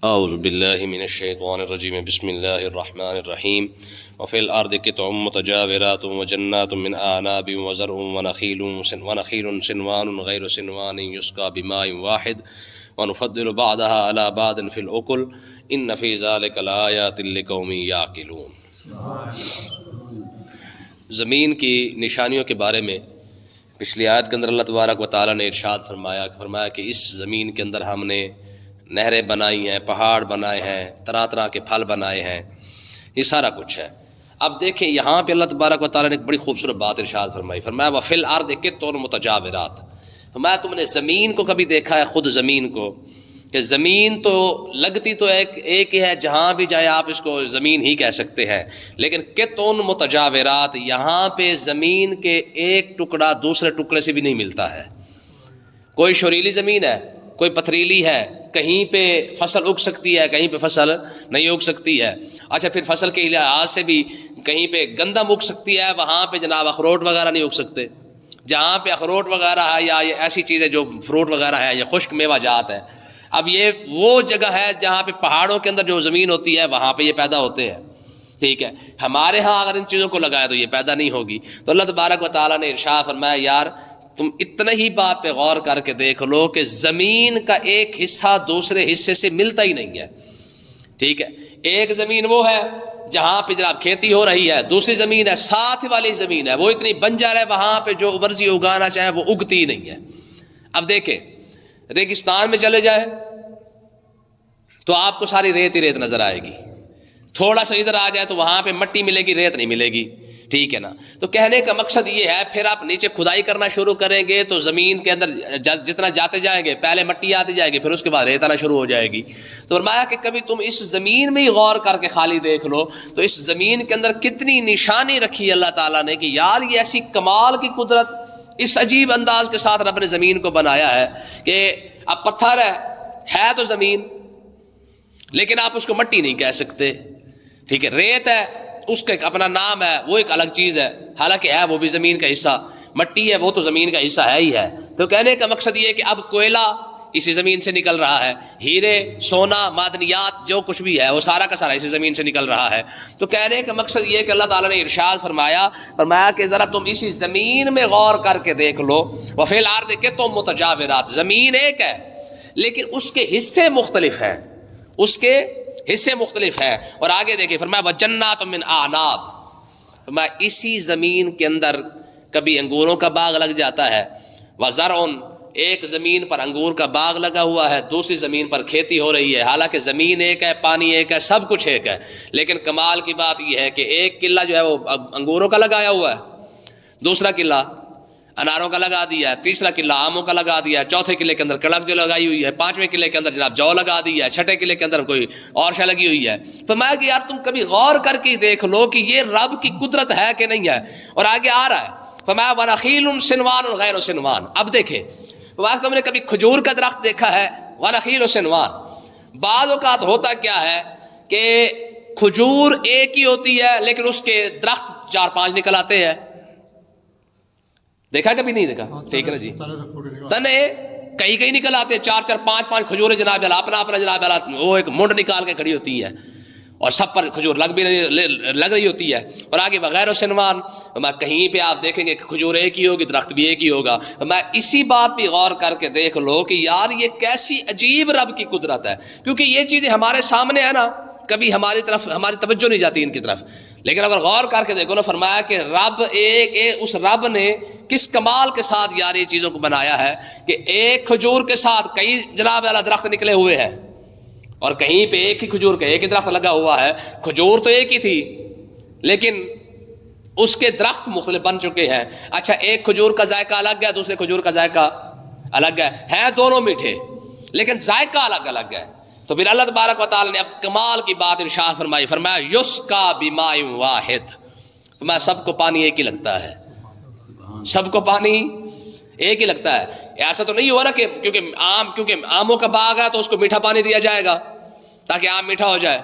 اعوذ باللہ من الشیطان الرجیم بسم اللہ الرحمن الرحیم وفی الارض قطع متجاورات وجنات من اعناب وزرع ونخیل صنوان غیر صنوان یسقى بماء واحد ونفضل بعضها على بعض في الأكل ان فی ذلک لآیات لقوم یعقلون۔ زمین کی نشانیوں کے بارے میں پچھلی آیت کے اندر اللہ تبارک و تعالیٰ نے ارشاد فرمایا کہ اس زمین کے اندر ہم نے نہریں بنائی ہیں، پہاڑ بنائے ہیں، طرح طرح کے پھل بنائے ہیں، یہ سارا کچھ ہے۔ اب دیکھیں یہاں پہ اللہ تبارک و تعالیٰ نے ایک بڑی خوبصورت بات ارشاد فرمایا وَفِي الْأَرْضِ قِطْعٌ مُتَجَاوِرَاتٌ۔ فرمایا تم نے زمین کو کبھی دیکھا ہے، خود زمین کو، کہ زمین تو لگتی تو ایک ہی ہے، جہاں بھی جائے آپ اس کو زمین ہی کہہ سکتے ہیں، لیکن قِطْعٌ مُتَجَاوِرَاتٌ، یہاں پہ زمین کے ایک ٹکڑا دوسرے ٹکڑے سے بھی نہیں ملتا ہے۔ کوئی شوریلی زمین ہے، کوئی پتھریلی ہے، کہیں پہ فصل اگ سکتی ہے، کہیں پہ فصل نہیں اگ سکتی ہے۔ اچھا پھر فصل کے لحاظ سے بھی کہیں پہ گندم اگ سکتی ہے، وہاں پہ جناب اخروٹ وغیرہ نہیں اگ سکتے۔ جہاں پہ اخروٹ وغیرہ ہے یا یہ ایسی چیزیں جو فروٹ وغیرہ ہے یا خشک میوہ جات ہے، اب یہ وہ جگہ ہے جہاں پہ پہاڑوں کے اندر جو زمین ہوتی ہے وہاں پہ یہ پیدا ہوتے ہیں، ٹھیک ہے۔ ہمارے ہاں اگر ان چیزوں کو لگایا تو یہ پیدا نہیں ہوگی۔ تو اللہ تبارک و تعالیٰ نے ارشاد فرمایا یار تم اتنا ہی بات پہ غور کر کے دیکھ لو کہ زمین کا ایک حصہ دوسرے حصے سے ملتا ہی نہیں ہے، ٹھیک ہے۔ ایک زمین وہ ہے جہاں پہ جناب کھیتی ہو رہی ہے، دوسری زمین ہے ساتھ والی زمین ہے، وہ اتنی بنجر ہے، وہاں پہ جو مرضی اگانا چاہے وہ اگتی ہی نہیں ہے۔ اب دیکھیں ریگستان میں چلے جائے تو آپ کو ساری ریت ہی ریت نظر آئے گی، تھوڑا سا ادھر آ جائے تو وہاں پہ مٹی ملے گی، ریت نہیں ملے گی، ٹھیک ہے نا۔ تو کہنے کا مقصد یہ ہے پھر آپ نیچے کھدائی کرنا شروع کریں گے تو زمین کے اندر جتنا جاتے جائیں گے پہلے مٹی آتی جائے گی، پھر اس کے بعد ریت آنا شروع ہو جائے گی۔ تو فرمایا کہ کبھی تم اس زمین میں ہی غور کر کے خالی دیکھ لو تو اس زمین کے اندر کتنی نشانی رکھی اللہ تعالیٰ نے کہ یار یہ ایسی کمال کی قدرت، اس عجیب انداز کے ساتھ رب نے زمین کو بنایا ہے کہ اب پتھر ہے تو زمین، لیکن آپ اس کو مٹی نہیں کہہ سکتے، ٹھیک ہے۔ ریت ہے اس کا ایک اپنا نام ہے، وہ ایک الگ چیز ہے، حالانکہ ہے وہ بھی زمین کا حصہ، مٹی ہے وہ تو زمین کا حصہ ہے ہی ہے۔ تو کہنے کا مقصد یہ ہے کہ اب کوئلہ اسی زمین سے نکل رہا ہے، ہیرے سونا معدنیات جو کچھ بھی ہے وہ سارا کا سارا اسی زمین سے نکل رہا ہے۔ تو کہنے کا مقصد یہ ہے کہ اللہ تعالیٰ نے ارشاد فرمایا کہ ذرا تم اسی زمین میں غور کر کے دیکھ لو وفی الارض قطع متجاورات، زمین ایک ہے لیکن اس کے حصے مختلف ہیں، اس کے حصے مختلف ہیں۔ اور آگے دیکھیں فرمایا وجنات من اعناب، فرمایا اسی زمین کے اندر کبھی انگوروں کا باغ لگ جاتا ہے، وزرع، ایک زمین پر انگور کا باغ لگا ہوا ہے، دوسری زمین پر کھیتی ہو رہی ہے، حالانکہ زمین ایک ہے، پانی ایک ہے، سب کچھ ایک ہے، لیکن کمال کی بات یہ ہے کہ ایک قلعہ جو ہے وہ انگوروں کا لگایا ہوا ہے، دوسرا قلعہ اناروں کا لگا دیا ہے، تیسرا قلعہ آموں کا لگا دیا ہے، چوتھے قلعے کے اندر کڑک جو لگائی ہوئی ہے، پانچویں قلعے کے اندر جناب جو لگا دی ہے، چھٹے قلعے کے اندر کوئی اور شے لگی ہوئی ہے۔ فرمایا کہ یار تم کبھی غور کر کے دیکھ لو کہ یہ رب کی قدرت ہے کہ نہیں ہے۔ اور آگے آ رہا ہے فرمایا ونخیل صنوان غیر صنوان۔ اب دیکھیں فرمایا تم نے کبھی کھجور کا درخت دیکھا ہے؟ ونخیل صنوان، بعض اوقات ہوتا کیا ہے کہ کھجور ایک ہی ہوتی ہے لیکن اس کے درخت 4-5 نکل آتے ہیں، دیکھا کبھی نہیں دیکھا؟ ٹھیک ہے نا جی، تنے کئی نکل آتے ہیں، 4-4 5-5 کھجوریں جناب اپنا جناب وہ ایک منڈ نکال کے کھڑی ہوتی ہے اور سب پر کھجور لگ رہی ہوتی ہے۔ اور آگے بغیر سنوان، میں کہیں پہ آپ دیکھیں گے کہ کھجور ایک ہی ہوگی، درخت بھی ایک ہی ہوگا۔ میں اسی بات پہ غور کر کے دیکھ لو کہ یار یہ کیسی عجیب رب کی قدرت ہے، کیونکہ یہ چیزیں ہمارے سامنے ہے نا، کبھی ہماری توجہ نہیں جاتی ان کی طرف، لیکن اگر غور کر کے دیکھو نا، فرمایا کہ رب اس رب نے کس کمال کے ساتھ یار یہ چیزوں کو بنایا ہے کہ ایک کھجور کے ساتھ کئی جناب والا درخت نکلے ہوئے ہیں، اور کہیں پہ ایک ہی کھجور کا ایک ہی درخت لگا ہوا ہے۔ کھجور تو ایک ہی تھی لیکن اس کے درخت مختلف بن چکے ہیں۔ اچھا ایک کھجور کا ذائقہ الگ ہے، دوسرے کھجور کا ذائقہ الگ ہے دونوں میٹھے لیکن ذائقہ الگ الگ ہے۔ تو پھر اللہ تبارک و تعالی نے اب کمال کی بات ارشاد فرمایا یسقى بماء واحد، فرمایا سب کو پانی ایک ہی لگتا ہے، سب کو پانی ایک ہی لگتا ہے۔ ایسا تو نہیں ہو رہا کہ کیونکہ آموں کا باغ ہے تو اس کو میٹھا پانی دیا جائے گا تاکہ آم میٹھا ہو جائے،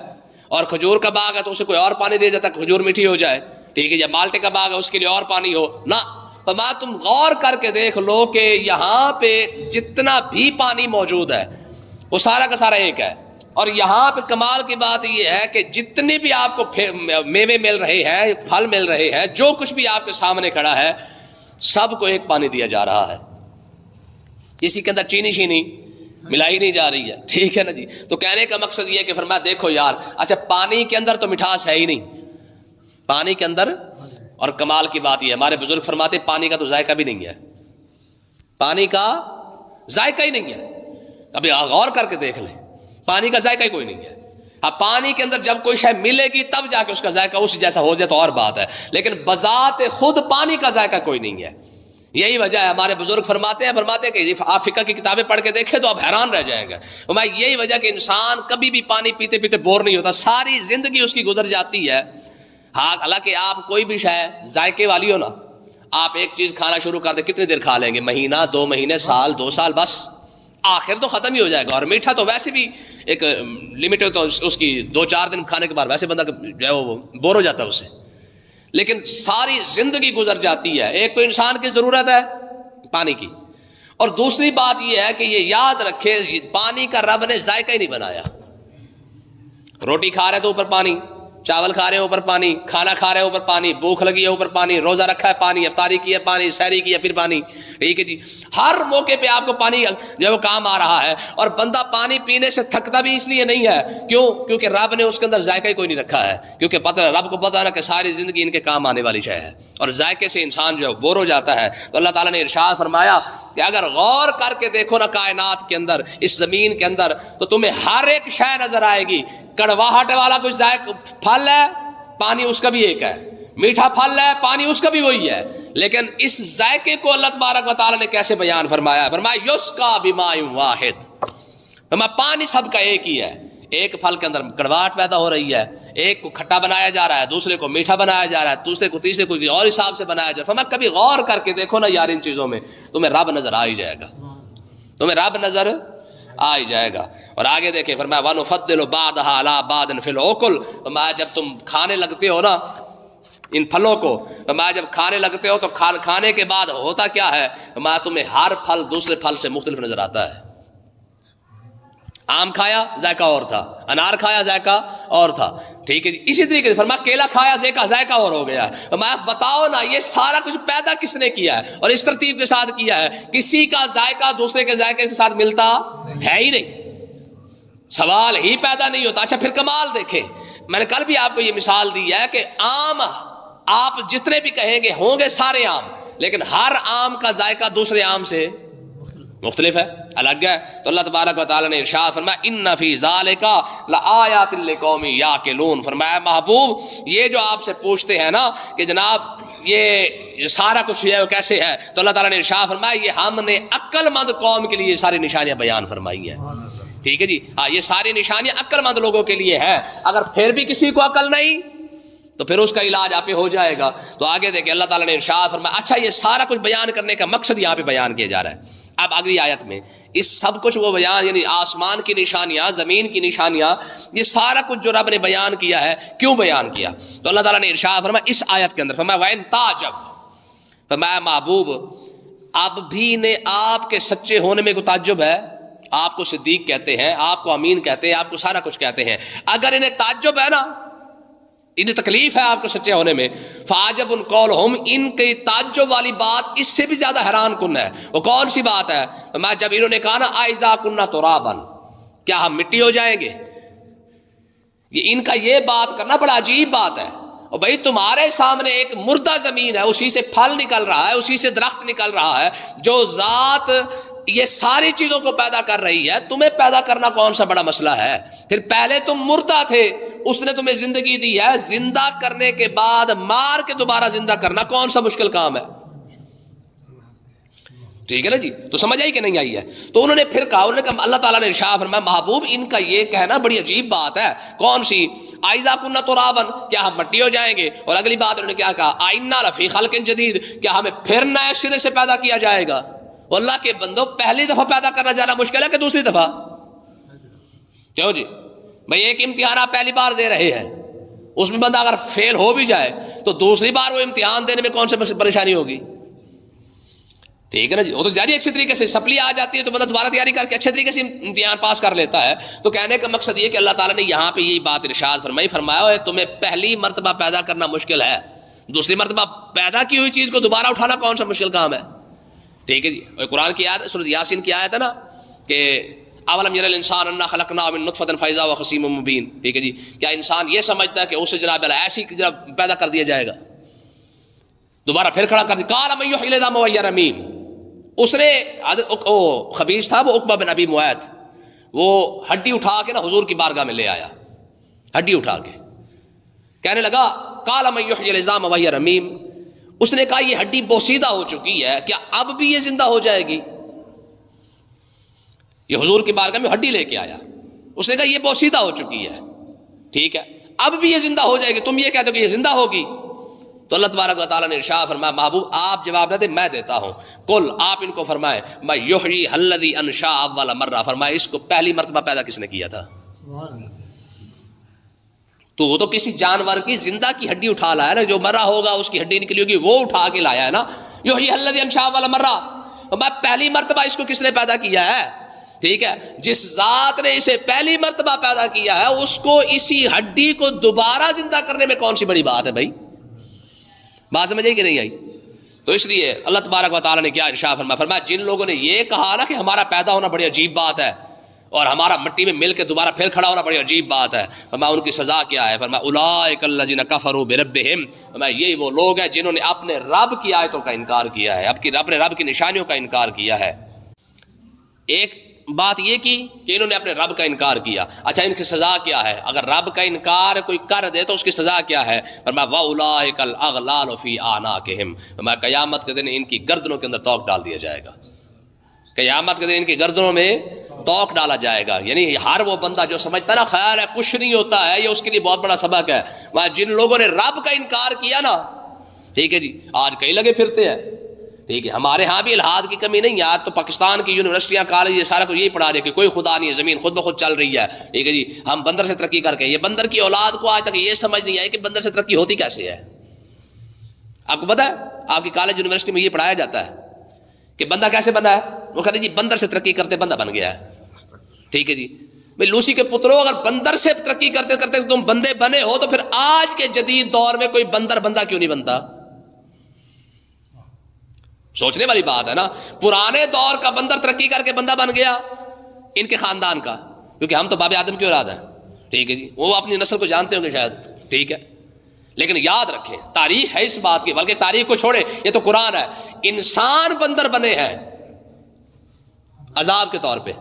اور کھجور کا باغ ہے تو اسے کوئی اور پانی دیا جاتا ہے کھجور میٹھی ہو جائے، ٹھیک ہے، یا مالٹے کا باغ ہے اس کے لیے اور پانی ہو نہ۔ فرمایا تم غور کر کے دیکھ لو کہ یہاں پہ جتنا بھی پانی موجود ہے وہ سارا کا سارا ایک ہے، اور یہاں پہ کمال کی بات یہ ہے کہ جتنے بھی آپ کو میوے مل رہے ہیں، پھل مل رہے ہیں، جو کچھ بھی آپ کے سامنے کھڑا ہے، سب کو ایک پانی دیا جا رہا ہے، کسی کے اندر چینی شینی ملائی نہیں جا رہی ہے، ٹھیک ہے نا جی. تو کہنے کا مقصد یہ ہے کہ فرمایا دیکھو یار، اچھا پانی کے اندر تو مٹھاس ہے ہی نہیں، پانی کے اندر، اور کمال کی بات یہ ہے ہمارے بزرگ فرماتے پانی کا تو ذائقہ بھی نہیں ہے، پانی کا ذائقہ ہی نہیں ہے. کبھی غور کر کے دیکھ لیں، پانی کا ذائقہ ہی کوئی نہیں ہے. ہاں پانی کے اندر جب کوئی شے ملے گی تب جا کے اس کا ذائقہ اس جیسا ہو جائے تو اور بات ہے، لیکن بذات خود پانی کا ذائقہ کوئی نہیں ہے. یہی وجہ ہے ہمارے بزرگ فرماتے ہیں کہ آپ فقہ کی کتابیں پڑھ کے دیکھیں تو آپ حیران رہ جائیں گے. یہی وجہ کہ انسان کبھی بھی پانی پیتے پیتے بور نہیں ہوتا، ساری زندگی اس کی گزر جاتی ہے. ہاں حالانکہ آپ کوئی بھی شے ذائقے والی ہو نا، آپ ایک چیز کھانا شروع کر دیں کتنی دیر کھا لیں گے؟ مہینہ، 2 مہینے، سال، 2 سال، بس آخر تو ختم ہی ہو جائے گا. اور میٹھا تو ویسے بھی ایک لمٹ ہے، تو اس کی 2-4 دن کھانے کے بعد ویسے بندہ جو ہے وہ بور ہو جاتا ہے اس سے. لیکن ساری زندگی گزر جاتی ہے. ایک تو انسان کی ضرورت ہے پانی کی، اور دوسری بات یہ ہے کہ یہ یاد رکھے پانی کا رب نے ذائقہ ہی نہیں بنایا. روٹی کھا رہے تو اوپر پانی، چاول کھا رہے ہیں اوپر پانی، کھانا کھا رہے ہیں اوپر پانی، بھوک لگی ہے اوپر پانی، روزہ رکھا ہے پانی، افطاری کی ہے پانی، سحری کی ہے پھر پانی. ٹھیک ہے جی، ہر موقع پہ آپ کو پانی جو ہے وہ کام آ رہا ہے. اور بندہ پانی پینے سے تھکتا بھی اس لیے نہیں ہے، کیونکہ رب نے اس کے اندر ذائقہ ہی کوئی نہیں رکھا ہے. کیونکہ رب کو پتہ ہے کہ ساری زندگی ان کے کام آنے والی شے ہے، اور ذائقے سے انسان جو ہے بور ہو جاتا ہے. تو اللہ تعالیٰ نے ارشاد فرمایا کہ اگر غور کر کے دیکھو نا کائنات کے اندر، اس زمین کے اندر، تو تمہیں ہر ایک شے نظر آئے گی. کڑواہٹ والا کچھ پھل ہے، پانی اس کا بھی ایک ہے. میٹھا پھل ہے، پانی اس کا بھی وہی ہے. لیکن اس ذائقے کو اللہ تبارک و تعالیٰ نے کیسے بیان فرمایا؟ فرمایا یسقا بماء واحد، فرمایا پانی سب کا ایک ہی ہے. ایک پھل کے اندر کڑواہٹ پیدا ہو رہی ہے، ایک کو کھٹا بنایا جا رہا ہے، دوسرے کو میٹھا بنایا جا رہا ہے، دوسرے کو تیسرے کو اور حساب سے بنایا جا رہا ہے. فرمایا کبھی غور کر کے دیکھو نا یار ان چیزوں میں، تمہیں رب نظر آ ہی جائے گا، تمہیں رب نظر آ ہی جائے گا. اور آگے دیکھیں فرمایا وَنُفَضِّلُ بَعْضَهَا عَلَىٰ بَعْضٍ فِي الْعُقُلِ، فرمایا جب تم کھانے لگتے ہو نا ان پھلوں کو، فرمایا جب کھانے لگتے ہو تو کھانے کے بعد ہوتا کیا ہے؟ فرمایا تمہیں ہر پھل دوسرے پھل سے مختلف نظر آتا ہے. آم کھایا ذائقہ اور تھا، انار کھایا ذائقہ اور تھا، ٹھیک ہے جی. اسی طریقے سے فرمایا کیلا کھایا ذائقہ اور ہو گیا. فرمایا بتاؤ نا یہ سارا کچھ پیدا کس نے کیا ہے اور اس ترتیب کے ساتھ کیا ہے؟ کسی کا ذائقہ دوسرے کے ذائقے کے ساتھ ملتا ہے ہی نہیں، سوال ہی پیدا نہیں ہوتا. اچھا پھر کمال دیکھیں، میں نے کل بھی آپ کو یہ مثال دی ہے کہ آم آپ جتنے بھی کہیں گے ہوں گے سارے آم، لیکن ہر آم کا ذائقہ دوسرے آم سے مختلف ہے، الگ ہے. تو اللہ تبارک و تعالیٰ نے ارشاد فرمایا ان فی ذالک لآیات لقوم یعقلون. فرمایا محبوب یہ جو آپ سے پوچھتے ہیں نا کہ جناب یہ سارا کچھ ہے وہ کیسے ہے، تو اللہ تعالیٰ نے ارشاد فرمایا یہ ہم نے عقل مند قوم کے لیے ساری نشانیاں بیان فرمائی ہیں. ٹھیک ہے جی، ہاں یہ ساری نشانیاں عقل مند لوگوں کے لیے ہے. اگر پھر بھی کسی کو عقل نہیں تو پھر اس کا علاج آپ پہ ہو جائے گا. تو آگے دیکھیں اللہ تعالیٰ نے ارشاد فرمایا اچھا یہ سارا کچھ بیان کرنے کا مقصد یہاں پہ بیان کیا جا رہا ہے. اب اگلی آیت میں اس سب کچھ وہ بیان، یعنی آسمان کی نشانیاں، زمین کی نشانیاں، یہ سارا کچھ جو رب نے بیان کیا ہے کیوں بیان کیا؟ تو اللہ تعالیٰ نے ارشاد فرمایا اس آیت کے اندر فرمایا وَإِن تَعْجَبْ، فرمایا محبوب اب بھی نے آپ کے سچے ہونے میں کوئی تعجب ہے؟ آپ کو صدیق کہتے ہیں، آپ کو امین کہتے ہیں، آپ کو سارا کچھ کہتے ہیں. اگر انہیں تعجب ہے نا، انہیں تکلیف ہے آپ کو سچے ہونے میں، فعجب قولہم، ان کی تعجب والی بات اس سے بھی زیادہ حیران کن ہے. وہ کون سی بات ہے؟ میں جب انہوں نے کہا نا اذا کنا ترابا، کیا ہم مٹی ہو جائیں گے؟ یہ ان کا یہ بات کرنا بڑا عجیب بات ہے. اور بھائی تمہارے سامنے ایک مردہ زمین ہے، اسی سے پھل نکل رہا ہے، اسی سے درخت نکل رہا ہے، جو ذات یہ ساری چیزوں کو پیدا کر رہی ہے، تمہیں پیدا کرنا کون سا بڑا مسئلہ ہے؟ پھر پہلے تم مردہ تھے، اس نے تمہیں زندگی دی ہے، زندہ کرنے کے بعد مار کے دوبارہ زندہ کرنا کون سا مشکل کام ہے؟ ٹھیک ہے نا جی، تو سمجھ آئی کہ نہیں آئی ہے؟ تو انہوں نے پھر کہا، انہوں نے کہا اللہ تعالیٰ نے ارشاد فرمایا محبوب ان کا یہ کہنا بڑی عجیب بات ہے. کون سی؟ اذا کنا ترابا، کیا ہم مٹی ہو جائیں گے؟ اور اگلی بات انہوں نے کیا کہا ائنا لفی خلق جدید، کیا ہمیں پھر نئے سرے سے پیدا کیا جائے گا؟ اللہ کے بندو پہلی دفعہ پیدا کرنا زیادہ مشکل ہے کہ دوسری دفعہ؟ کیوں جی بھائی ایک امتحان آپ پہلی بار دے رہے ہیں، اس میں بندہ اگر فیل ہو بھی جائے تو دوسری بار وہ امتحان دینے میں کون سی پریشانی ہوگی؟ ٹھیک ہے نا جی. وہ تو جاری اچھے طریقے سے سپلی آ جاتی ہے تو بندہ دوبارہ تیاری کر کے اچھے طریقے سے امتحان پاس کر لیتا ہے. تو کہنے کا مقصد یہ کہ اللہ تعالیٰ نے یہاں پہ یہی بات ارشاد فرمایا ہے تمہیں پہلی مرتبہ پیدا کرنا مشکل ہے, دوسری مرتبہ پیدا کی ہوئی چیز کو دوبارہ اٹھانا کون سا مشکل کام ہے. ٹھیک ہے جی. اور قرآن کی آیت سورۃ یاسین کی آیت ہے نا کہ اولم یر الانسان انا خلقناه من نطفۃ فاذا هو خصیم مبین. ٹھیک ہے جی. کیا انسان یہ سمجھتا ہے کہ اسے جناب ایسی جناب پیدا کر دیا جائے گا, دوبارہ پھر کھڑا کر دیا. قال من یحیی العظام وهی رمیم. اس نے خبیث تھا وہ عقبہ بن ابی معیط, وہ ہڈی اٹھا کے نا حضور کی بارگاہ میں لے آیا, ہڈی اٹھا کے کہنے لگا قال من یحیی العظام وهی رمیم. اس نے کہا یہ ہڈی بوسیدہ ہو چکی ہے, کیا اب بھی یہ زندہ ہو جائے گی؟ یہ حضور کی بارگاہ میں ہڈی لے کے آیا, اس نے کہا یہ بوسیدہ ہو چکی ہے, ٹھیک ہے, اب بھی یہ زندہ ہو جائے گی, تم یہ کہتے ہو کہ یہ زندہ ہوگی. تو اللہ تبارک و تعالیٰ نے ارشاد فرمایا محبوب آپ جواب نہ دیں, میں دیتا ہوں. قل آپ ان کو فرمائیں میں یحیی الذی انشأ اول مرہ, فرمایا اس کو پہلی مرتبہ پیدا کس نے کیا تھا؟ تو وہ تو کسی جانور کی زندہ کی ہڈی اٹھا لایا نا, جو مرا ہوگا اس کی ہڈی نکلی ہوگی وہ اٹھا کے لایا ہے نا. یحیی الذی انشأ اول مرہ, پہلی مرتبہ اس کو کس نے پیدا کیا ہے؟ ٹھیک ہے, جس ذات نے اسے پہلی مرتبہ پیدا کیا ہے اس کو اسی ہڈی کو دوبارہ زندہ کرنے میں کون سی بڑی بات ہے بھائی؟ بات سمجھ آئی کہ نہیں آئی؟ تو اس لیے اللہ تبارک و تعالیٰ نے کیا ارشاد فرمایا جن لوگوں نے یہ کہا نا کہ ہمارا پیدا ہونا بڑی عجیب بات ہے اور ہمارا مٹی میں مل کے دوبارہ پھر کھڑا ہونا بڑی عجیب بات ہے, فرمایا ان کی سزا کیا ہے؟ فرمایا اولئک الذین کفروا بربہم, فرمایا یہی وہ لوگ ہیں جنہوں نے اپنے رب کی آیتوں کا انکار کیا ہے, اپنے رب کی نشانیوں کا انکار کیا ہے. ایک بات یہ کی کہ انہوں نے اپنے رب کا انکار کیا. اچھا ان کی سزا کیا ہے؟ اگر رب کا انکار کوئی کر دے تو اس کی سزا کیا ہے؟ فرمایا وَأُولَٰئِكَ الْأَغْلَالُ فِي أَعْنَاقِهِمْ, فرمایا قیامت کے دن ان کی گردنوں کے اندر توق ڈال دیا جائے گا. قیامت کے دن ان کی گردنوں میں توق ڈالا جائے گا. یعنی ہر وہ بندہ جو سمجھتا نا خیر ہے کچھ نہیں ہوتا ہے, یہ اس کے لیے بہت بڑا سبق ہے. جن لوگوں نے رب کا انکار کیا نا, ٹھیک ہے جی, آج کئی لگے پھرتے ہیں. ٹھیک ہے, ہمارے ہاں بھی الحاد کی کمی نہیں ہے. آج تو پاکستان کی یونیورسٹیاں کالج یہ سارا کو یہی پڑھا رہے کہ کوئی خدا نہیں ہے, زمین خود بخود چل رہی ہے. ٹھیک ہے جی, ہم بندر سے ترقی کر کے, یہ بندر کی اولاد کو آج تک یہ سمجھ نہیں آئی کہ بندر سے ترقی ہوتی کیسے ہے. آپ کو پتا ہے آپ کی کالج یونیورسٹی میں یہ پڑھایا جاتا ہے کہ بندہ کیسے بنا ہے؟ وہ کہتے ہیں جی بندر سے ترقی کرتے بندہ بن گیا ہے. ٹھیک ہے جی, بھائی لوسی کے پتروں اگر بندر سے ترقی کرتے کرتے تم بندے بنے ہو تو پھر آج کے جدید دور میں کوئی بندہ کیوں نہیں بنتا؟ سوچنے والی بات ہے نا. پرانے دور کا بندر ترقی کر کے بندہ بن گیا ان کے خاندان کا, کیونکہ ہم تو باب آدم کی اولاد ہیں. ٹھیک ہے جی, وہ اپنی نسل کو جانتے ہوں گے شاید. ٹھیک ہے, لیکن یاد رکھیں تاریخ ہے اس بات کی, بلکہ تاریخ کو چھوڑے, یہ تو قرآن ہے. انسان بندر بنے ہیں عذاب کے طور پہ,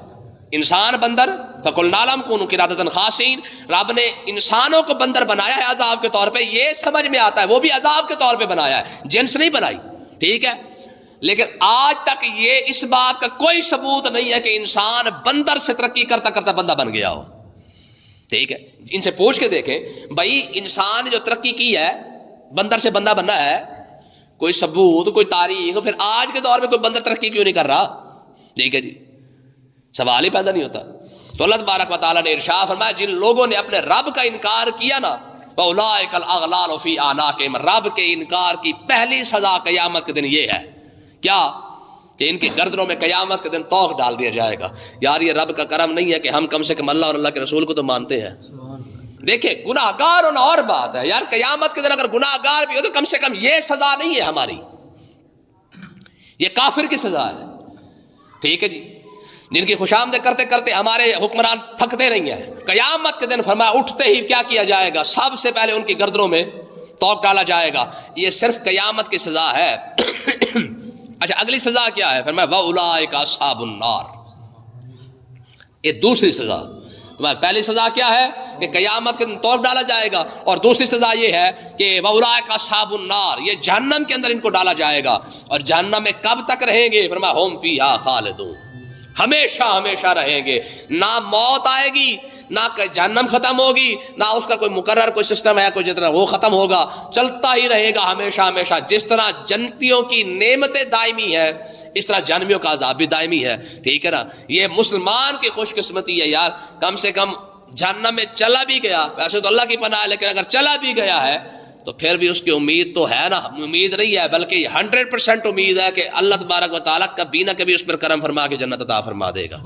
انسان بندر فَقُلْنَا لَهُمْ كُونُوا قِرَادَةً خَاسِئِينَ, رب نے انسانوں کو بندر بنایا ہے عذاب کے طور پہ. یہ سمجھ میں آتا ہے وہ بھی عذاب کے طور پہ بنایا ہے, جنس نہیں بنائی. ٹھیک ہے, لیکن آج تک یہ اس بات کا کوئی ثبوت نہیں ہے کہ انسان بندر سے ترقی کرتا کرتا بندہ بن گیا ہو. ٹھیک ہے, ان سے پوچھ کے دیکھیں بھائی انسان جو ترقی کی ہے بندر سے بندہ بننا ہے, کوئی ثبوت کوئی تاریخ, پھر آج کے دور میں کوئی بندر ترقی کیوں نہیں کر رہا؟ ٹھیک ہے جی, سوال ہی پیدا نہیں ہوتا. تو اللہ تبارک و تعالیٰ نے ارشاد فرمایا جن لوگوں نے اپنے رب کا انکار کیا نا, فَأُولَٰئِكَ الْأَغْلَالُ فِي أَعْنَاقِهِمْ, رب کے انکار کی پہلی سزا قیامت کے دن یہ ہے کیا کہ ان کی گردنوں میں قیامت کے دن توق ڈال دیا جائے گا. یار یہ رب کا کرم نہیں ہے کہ ہم کم سے کم اللہ اور اللہ کے رسول کو تو مانتے ہیں. دیکھیں گناہ گار ہونا اور بات ہے یار, قیامت کے دن اگر گناہ گار بھی ہو تو کم سے کم یہ سزا نہیں ہے ہماری, یہ کافر کی سزا ہے. ٹھیک ہے جی, جن کی خوشامدیں کرتے کرتے ہمارے حکمران تھکتے نہیں ہیں. قیامت کے دن فرمایا اٹھتے ہی کیا کیا جائے گا؟ سب سے پہلے ان کی گردنوں میں توق ڈالا جائے گا. یہ صرف قیامت کی سزا ہے. اچھا اگلی سزا کیا ہے؟ فرمایا وَأُولَٰئِكَ أَصْحَابُ النَّارِ, یہ دوسری سزا. پہلی سزا کیا ہے کہ قیامت کے دن توق ڈالا جائے گا, اور دوسری سزا یہ ہے کہ وَأُولَٰئِكَ أَصْحَابُ النَّارِ, یہ جہنم کے اندر ان کو ڈالا جائے گا. اور جہنم میں کب تک رہیں گے؟ فرمایا هُمْ فِيهَا خَالِدُونَ, ہمیشہ ہمیشہ رہیں گے. نہ موت آئے گی, نہ جہنم ختم ہوگی, نہ اس کا کوئی مقرر کوئی سسٹم ہے کوئی جتنا وہ ختم ہوگا, چلتا ہی رہے گا ہمیشہ ہمیشہ. جس طرح جنتیوں کی نعمتیں دائمی ہے اس طرح جہنمیوں کا عذاب بھی دائمی ہے. ٹھیک ہے نا, یہ مسلمان کی خوش قسمتی ہے یار, کم سے کم جہنم میں چلا بھی گیا, ویسے تو اللہ کی پناہ ہے, لیکن اگر چلا بھی گیا ہے تو پھر بھی اس کی امید تو ہے نا، امید نہیں ہے بلکہ 100% امید ہے کہ اللہ تبارک و تعالیٰ کبھی نہ کبھی اس پر کرم فرما کے جنت عطا فرما دے گا.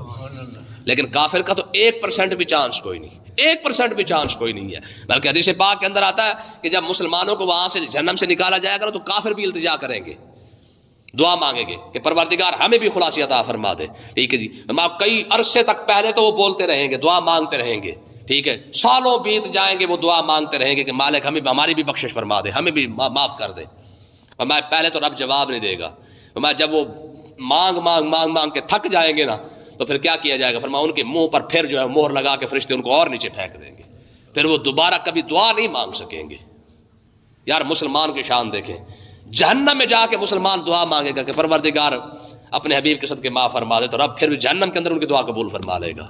لیکن کافر کا تو 1% بھی چانس کوئی نہیں، 1% بھی چانس کوئی نہیں ہے. بلکہ حدیث پاک کے اندر آتا ہے کہ جب مسلمانوں کو وہاں سے جہنم سے نکالا جائے گا تو کافر بھی التجا کریں گے، دعا مانگیں گے کہ پروردگار ہمیں بھی خلاصی عطا فرما دے. ٹھیک ہے جی، کئی عرصے تک پہلے تو وہ بولتے رہیں گے، دعا مانگتے رہیں گے. ٹھیک ہے، سالوں بیت جائیں گے وہ دعا مانگتے رہیں گے کہ مالک ہمیں ہماری بھی بخشش فرما دے، ہمیں بھی معاف کر دے. فرمایا پہلے تو رب جواب نہیں دے گا. فرمایا جب وہ مانگ مانگ مانگ مانگ کے تھک جائیں گے نا تو پھر کیا کیا جائے گا؟ فرمایا ان کے منہ پر پھر جو ہے مہر لگا کے فرشتے ان کو اور نیچے پھینک دیں گے، پھر وہ دوبارہ کبھی دعا نہیں مانگ سکیں گے. یار مسلمان کی شان دیکھیں، جہنم میں جا کے مسلمان دعا مانگے گا کہ پروردگار اپنے حبیب کے صدقے معاف فرما دے، تو رب پھر بھی جہنم کے اندر ان کی دعا قبول فرما لے گا.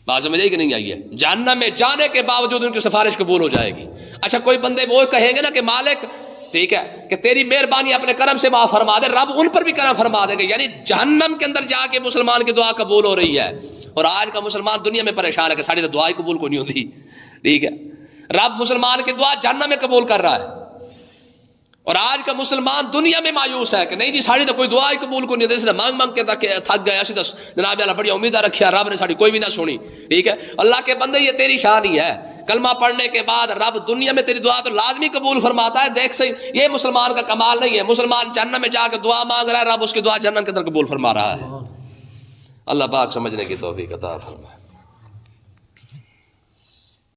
بات سمجھ آئی کہ نہیں آئی ہے؟ جہنم میں جانے کے باوجود ان کی سفارش قبول ہو جائے گی. اچھا کوئی بندے وہ کہیں گے نا کہ مالک ٹھیک ہے کہ تیری مہربانی اپنے کرم سے معاف فرما دے، رب ان پر بھی کرم فرما دے گا. یعنی جہنم کے اندر جا کے مسلمان کی دعا قبول ہو رہی ہے. اور آج کا مسلمان دنیا میں پریشان ہے کہ ساری تو دعا ہی قبول کو نہیں ہوتی. ٹھیک ہے، رب مسلمان کی دعا جہنم میں قبول کر رہا ہے، اور آج کا مسلمان دنیا میں مایوس ہے کہ نہیں جی ساری تو کوئی دعا ہی قبول کو نہیں ہوتی، اس نے مانگ مانگ کے تھک گیا، اسی تو جناب اللہ بڑی امیدیں رکھیا، رب نے ساری کوئی بھی نہ سنی. ٹھیک ہے، اللہ کے بندے یہ تیری شان ہی ہے، کلمہ پڑھنے کے بعد رب دنیا میں تیری دعا تو لازمی قبول فرماتا ہے. دیکھ صحیح، یہ مسلمان کا کمال نہیں ہے، مسلمان جہنم میں جا کے دعا مانگ رہا ہے، رب اس کی دعا جہنم کے اندر قبول فرما رہا ہے. اللہ پاک سمجھنے کی توفیق عطا فرمائے.